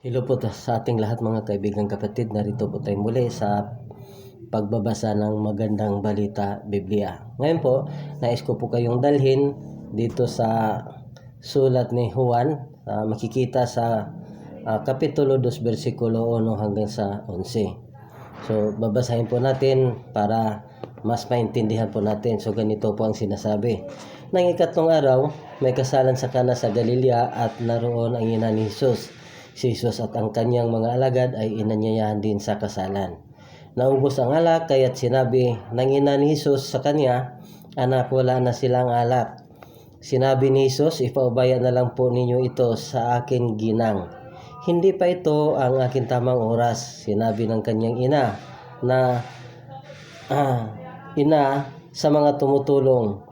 Hello po sa ating lahat mga kaibigan kapatid. Narito po tayo muli sa pagbabasa ng magandang balita Biblia. Ngayon po, nais ko po kayong dalhin dito sa sulat ni Juan. Makikita sa Kapitulo 2, versikulo 1 hanggang sa 11. So, babasahin po natin para mas maintindihan po natin. So, ganito po ang sinasabi. Nang ikatlong araw, may kasalan sa Kana sa Galilea at naroon ang ina ni Jesus. Si Jesus at ang kanyang mga alagad ay inanyayahan din sa kasalan. Naubos ang alak, kaya't sinabi ng ina ni Jesus sa kanya, "Anak, wala na silang alak." Sinabi ni Jesus, "Ipaubaya na lang po ninyo ito sa akin ginang. Hindi pa ito ang akin tamang oras." Sinabi ng kanyang ina na ina sa mga tumutulong,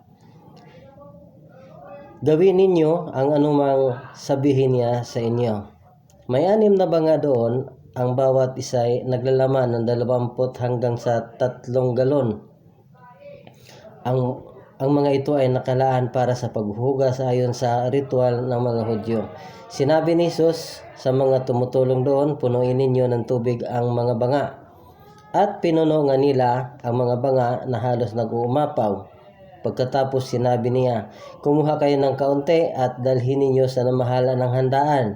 "Gawin ninyo ang anumang sabihin niya sa inyo." May 6 na banga doon, ang bawat isa'y naglalaman ng 20 hanggang sa 3 galon. Ang mga ito ay nakalaan para sa paghuhugas ayon sa ritual ng mga Hudyo. Sinabi ni Jesus sa mga tumutulong doon, "Punuin ninyo ng tubig ang mga banga." At pinuno nga nila ang mga banga na halos nag-uumapaw. Pagkatapos sinabi niya, "Kumuha kayo ng kaunti at dalhin ninyo sa namahala ng handaan."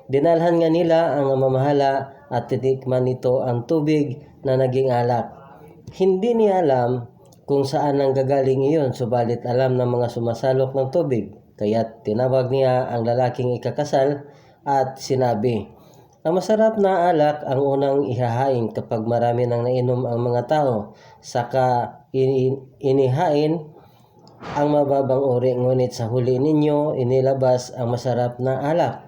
Dinalhan nga nila ang mamahala at titikman nito ang tubig na naging alak. Hindi niya alam kung saan nang gagaling iyon, subalit alam ng mga sumasalok ng tubig. Kaya't tinawag niya ang lalaking ikakasal at sinabi, "Ang masarap na alak ang unang ihahain kapag marami nang nainom ang mga tao. Saka inihain ang mababang uri, ngunit sa huli ninyo inilabas ang masarap na alak."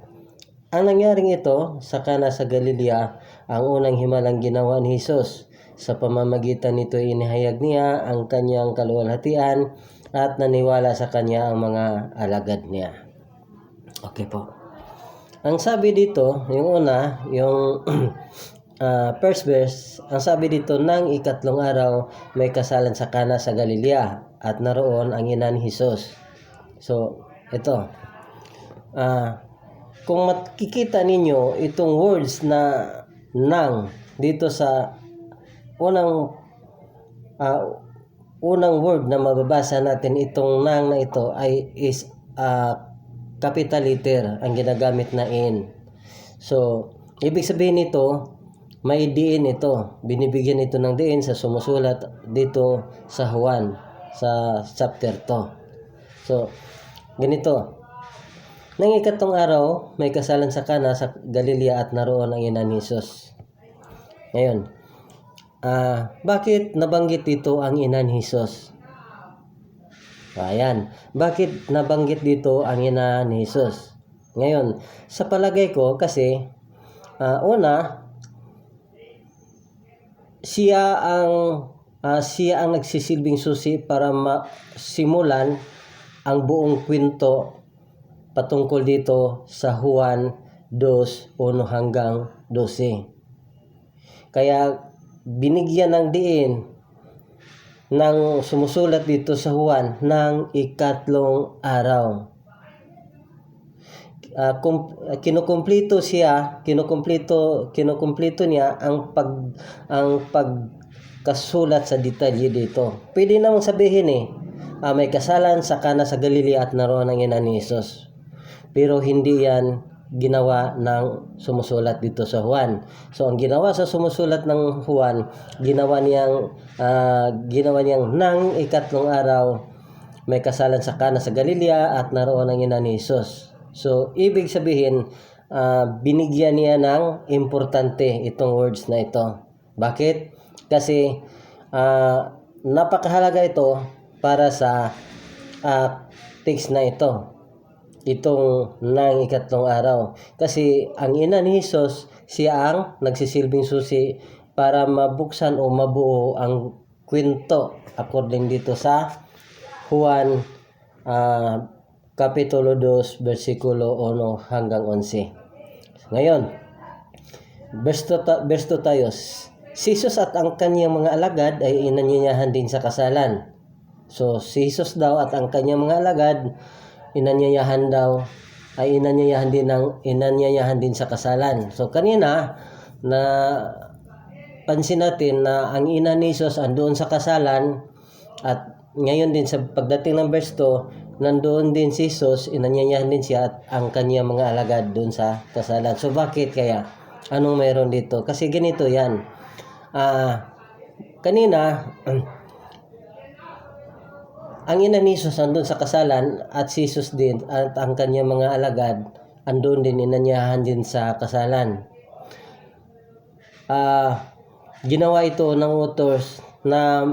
Ang nangyaring ito sa Kana sa Galilea, ang unang himalang ginawa ni Jesus. Sa pamamagitan nito inihayag niya ang kanyang kaluwalhatian at naniwala sa kanya ang mga alagad niya. Okay po. Ang sabi dito, yung una, yung first verse, ang sabi dito, nang ikatlong araw may kasalan sa Kana sa Galilea at naroon ang ina ni Jesus. So, ito. Kung makikita ninyo itong words na nang dito sa unang word na mababasa natin, itong nang na ito is capital letter ang ginagamit na in. So, ibig sabihin nito, may diin ito. Binibigyan ito ng diin sa sumusulat dito sa Juan, sa chapter 2. So, ganito. Nang ikatlong araw, may kasalan sa Kana sa Galilea at naroon ang ina ni Jesus. Ngayon, bakit nabanggit dito ang ina ni Jesus? Ayan, bakit nabanggit dito ang ina ni Jesus? Ngayon, sa palagay ko kasi, una, siya ang nagsisilbing susi para masimulan ang buong kwento patungkol dito sa Juan 2:1 hanggang 12. Kaya binigyan ng diin ng sumusulat dito sa Juan ng ikatlong araw. Kinukumpleto niya ang pagkasulat sa detalye dito. Pwede namang sabihin may kasalan sa Kana sa Galilea at naroon ang ina ni Jesus. Pero hindi yan ginawa ng sumusulat dito sa Juan. So ang ginawa sa sumusulat ng Juan, ginawa niyang nang ikatlong araw may kasalan sa Kana sa Galilea at naroon ang ina ni Jesus. So ibig sabihin, binigyan niya ng importante itong words na ito. Bakit? Kasi napakahalaga ito para sa text na ito. Itong nang ikatlong araw. Kasi ang ina ni Jesus, siya ang nagsisilbing susi para mabuksan o mabuo ang kwento according dito sa Juan Kapitulo 2, versikulo 1 hanggang 11. Ngayon, verse 2 tayo. Si Jesus at ang kanyang mga alagad ay inanyayahan din sa kasalan. So, si Jesus daw at ang kanyang mga alagad inanyayahan daw ay inanyayahan din sa kasalan. So kanina na pansin natin na ang ina ni Jesus andoon sa kasalan, at ngayon din sa pagdating ng verse 2, nandoon din si Jesus, inanyayahan din siya at ang kanyang mga alagad doon sa kasalan. So bakit kaya? Anong mayroon dito? Kasi ganito yan. Kanina, ang ina ni Jesus andun sa kasalan at si Jesus din at ang kanyang mga alagad andun din, inanyayahan din sa kasalan. Ginawa ito ng authors na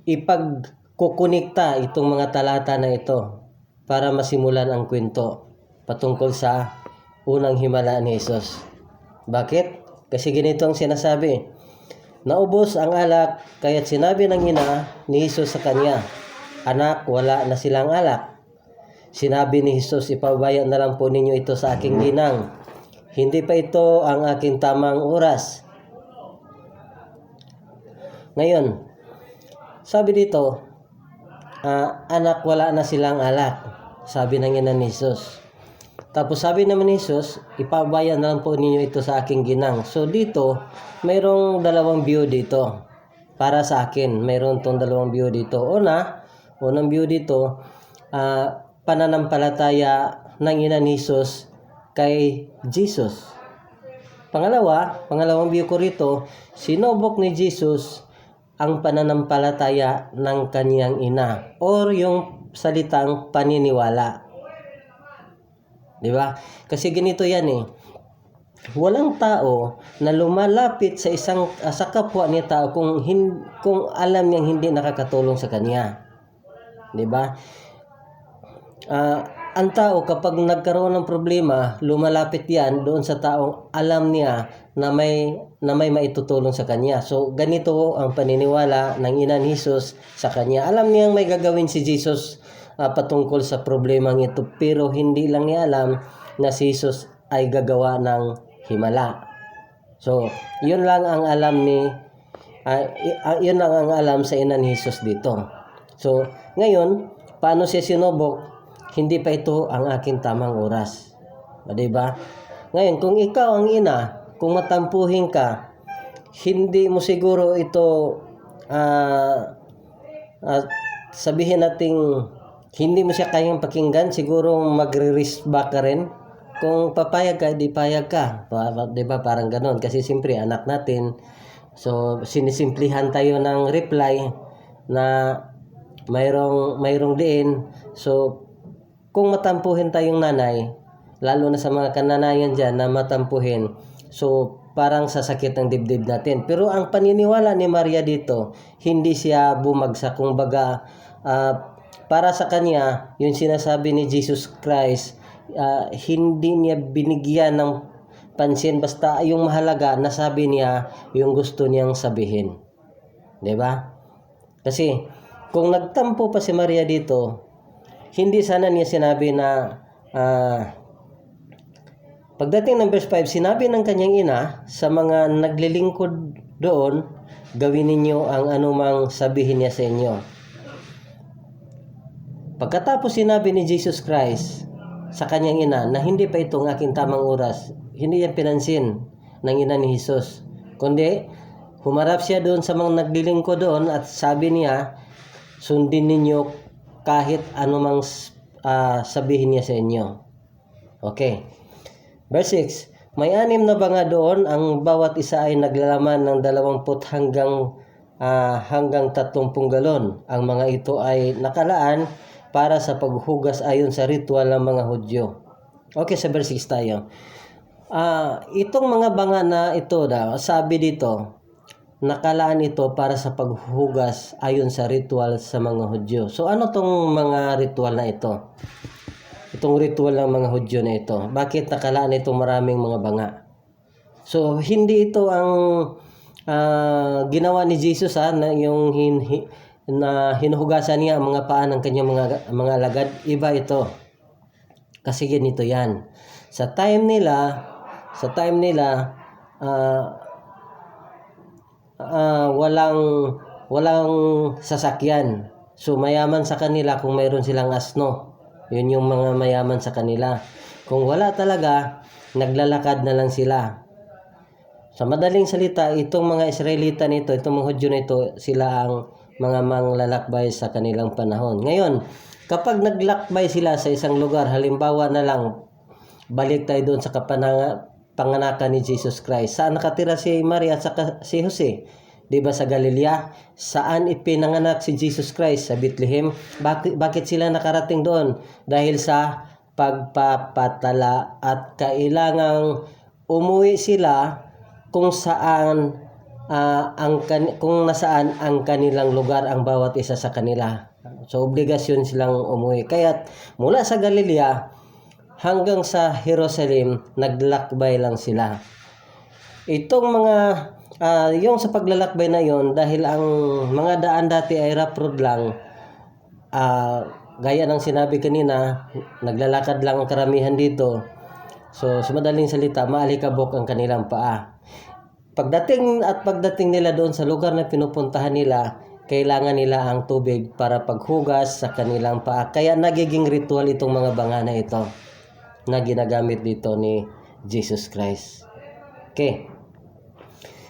ipagkukunikta itong mga talata na ito para masimulan ang kwento patungkol sa unang himala ni Jesus. Bakit? Kasi ganito ang sinasabi. Naubos ang alak, kaya't sinabi ng ina ni Jesus sa kanya, "Anak, wala na silang alak." Sinabi ni Jesus, "Ipabaya na lang po ninyo ito sa aking ginang. Hindi pa ito ang aking tamang oras." Ngayon, sabi dito, anak, wala na silang alak. Sabi ng ina ni Jesus. Tapos sabi naman ni Jesus, "Ipabaya na lang po ninyo ito sa aking ginang." So dito, mayroong dalawang view dito. Para sa akin, mayroon tong dalawang view dito. Unang view dito, pananampalataya ng ina ni Jesus kay Jesus. Pangalawang view ko rito, sinubok ni Jesus ang pananampalataya ng kanyang ina or yung salitang paniniwala. Di ba? Kasi ganito yan eh. Walang tao na lumalapit sa sa kapwa niya tao kung alam niyang hindi nakakatulong sa kanya. Di ba? Ang tao kapag nagkaroon ng problema, lumalapit yan doon sa taong alam niya na may maitutulong sa kanya. So ganito ang paniniwala ng ina ni Jesus sa kanya. Alam niyang may gagawin si Jesus patungkol sa problemang ito, pero hindi lang niya alam na si Jesus ay gagawa ng himala. So yun lang ang alam sa ina ni Jesus dito. So ngayon, paano siya sinubok? Hindi pa ito ang aking tamang oras. Diba? Ngayon, kung ikaw ang ina, kung matampuhin ka, hindi mo siguro ito sabihin nating hindi mo siya kayang pakinggan, siguro magre-risk back ka rin. Kung papayag ka, di payag ka. Diba? Parang ganon. Kasi siyempre, anak natin. So, sinisimplihan tayo ng reply na mayroong diin. So, kung matampuhin tayong nanay, lalo na sa mga kananayan dyan na matampuhin, so parang sasakit ang dibdib natin. Pero ang paniniwala ni Maria dito, hindi siya bumagsak. Kung baga, para sa kanya, yung sinasabi ni Jesus Christ, hindi niya binigyan ng pansin. Basta yung mahalaga, nasabi niya yung gusto niyang sabihin. Diba? Kasi, kung nagtampo pa si Maria dito, hindi sana niya sinabi na pagdating ng verse 5, sinabi ng kanyang ina sa mga naglilingkod doon, gawin ninyo ang anumang sabihin niya sa inyo. Pagkatapos sinabi ni Jesus Christ sa kanyang ina na hindi pa itong aking tamang oras, hindi yan pinansin ng ina ni Jesus. Kundi, humarap siya doon sa mga naglilingkod doon at sabi niya, sundin ninyo kahit anumang sabihin niya sa inyo. Okay. Verse 6, may 6 na banga doon, ang bawat isa ay naglalaman ng 20 hanggang 30 galon. Ang mga ito ay nakalaan para sa paghugas ayon sa ritual ng mga Hudyo. Okay, sa verse 6 tayo. Itong mga banga na ito sabi dito, nakalaan ito para sa paghugas ayon sa ritual sa mga Hudyo. So ano tong mga ritual na ito? Itong ritual ng mga Hudyo na ito. Bakit nakalaan ito maraming mga banga? So hindi ito ang ginawa ni Jesus na yung na hinuhugasan niya ang mga paa ng kanyang mga alagad. Iba ito. Kasi ganito yan. Sa time nila walang sasakyan. So mayaman sa kanila kung mayroon silang asno. Yun yung mga mayaman sa kanila. Kung wala talaga, naglalakad na lang sila. Sa madaling salita, itong mga Israelita nito, itong mga Hudyo nito, sila ang mga manglalakbay sa kanilang panahon. Ngayon, kapag naglakbay sila sa isang lugar, halimbawa na lang, balik tayo doon sa panganakan ni Jesus Christ. Saan nakatira si Maria at si Jose? Di ba sa Galilea? Saan ipinanganak si Jesus Christ? Sa Bethlehem. Bakit sila nakarating doon? Dahil sa pagpapatala at kailangang umuwi sila kung saan kung nasaan ang kanilang lugar ang bawat isa sa kanila. So obligasyon silang umuwi. Kaya mula sa Galilea hanggang sa Jerusalem, naglakbay lang sila. Itong mga yung sa paglalakbay na yon, dahil ang mga daan dati ay rough road lang, gaya ng sinabi kanina, naglalakad lang ang karamihan dito. So sa madaling salita, maalikabok ang kanilang paa. Pagdating nila doon sa lugar na pinupuntahan nila, kailangan nila ang tubig para paghugas sa kanilang paa. Kaya nagiging ritual itong mga banga na ito na ginagamit dito ni Jesus Christ. Okay.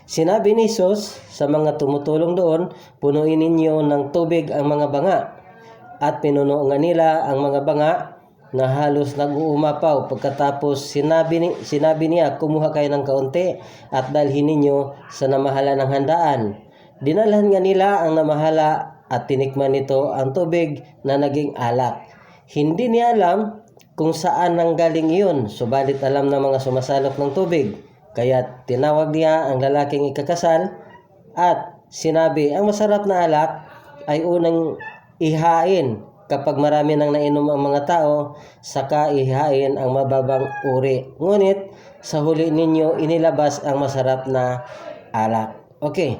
Sinabi ni Jesus sa mga tumutulong doon, punuin ninyo ng tubig ang mga banga. At pinuno nga nila ang mga banga na halos nag-uumapaw. Pagkatapos sinabi niya, kumuha kayo ng kaunti at dalhin ninyo sa namahala ng handaan. Dinalhan nga nila ang namahala at tinikman nito ang tubig na naging alak. Hindi niya alam kung saan nanggaling iyon, subalit alam ng mga sumasalok ng tubig. Kaya tinawag niya ang lalaking ikakasal at sinabi, ang masarap na alak ay unang ihain kapag marami nang nainom ang mga tao, saka ihain ang mababang uri. Ngunit sa huli ninyo inilabas ang masarap na alak. Okay.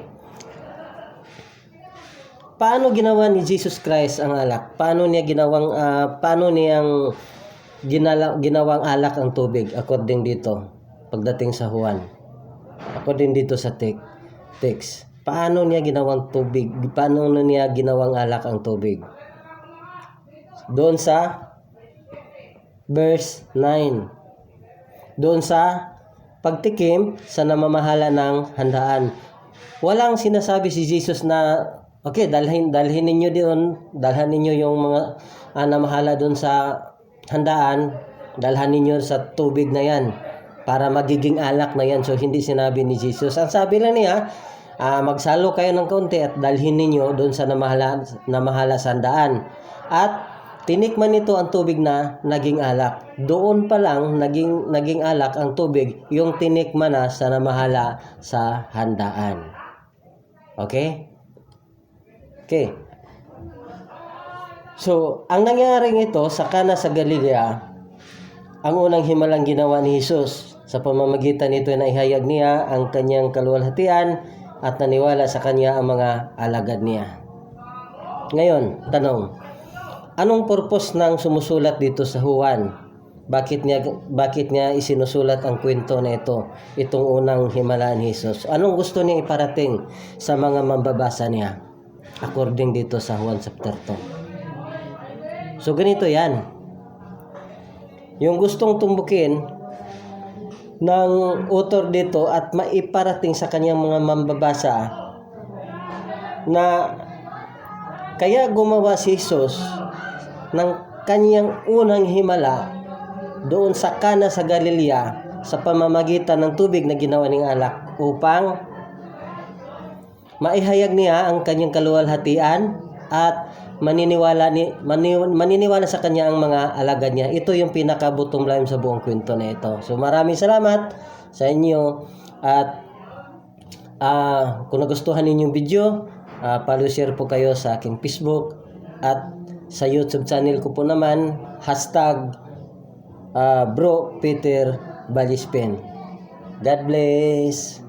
Paano ginawa ni Jesus Christ ang alak? Paano niyang ginawang alak ang tubig according dito pagdating sa Juan? According dito sa text. Paano niya ginawang tubig? Paano niya ginawang alak ang tubig? Doon sa verse 9. Doon sa pagtikim sa namamahala ng handaan. Walang sinasabi si Jesus na okay, dalhin ninyo doon, dalhan ninyo yung mga namahala doon sa handaan, dalhan ninyo sa tubig na yan para magiging alak na yan. So hindi sinabi ni Jesus. Ang sabi lang niya, magsalo kayo ng kaunti at dalhin ninyo doon sa namahala sa handaan. At tinikman nito ang tubig na naging alak. Doon pa lang naging alak ang tubig, yung tinikman na sa namahala sa handaan. Okay? Okay. So, ang nangyaring ito sa Kana sa Galilea, ang unang himalang ginawa ni Jesus. Sa pamamagitan nito na ihayag niya ang kanyang kaluwalhatian at naniwala sa kanya ang mga alagad niya. Ngayon, tanong, anong purpose ng sumusulat dito sa Juan? Bakit niya isinusulat ang kwento na ito, itong unang himala ni Jesus? Anong gusto niya iparating sa mga mambabasa niya? According dito sa Juan chapter 2. So ganito yan. Yung gustong tumbukin ng author dito at maiparating sa kanyang mga mambabasa na kaya gumawa si Jesus ng kanyang unang himala doon sa Kana sa Galilea sa pamamagitan ng tubig na ginawa ng alak upang maihayag niya ang kanyang kaluwalhatian at maniniwala sa kanya ang mga alagad niya. Ito yung pinaka-bottom line sa buong kwento na ito. So maraming salamat sa inyo at kung nagustuhan ninyong video, follow share po kayo sa aking Facebook at sa YouTube channel ko po naman, #Bro Peter Balispen. God bless.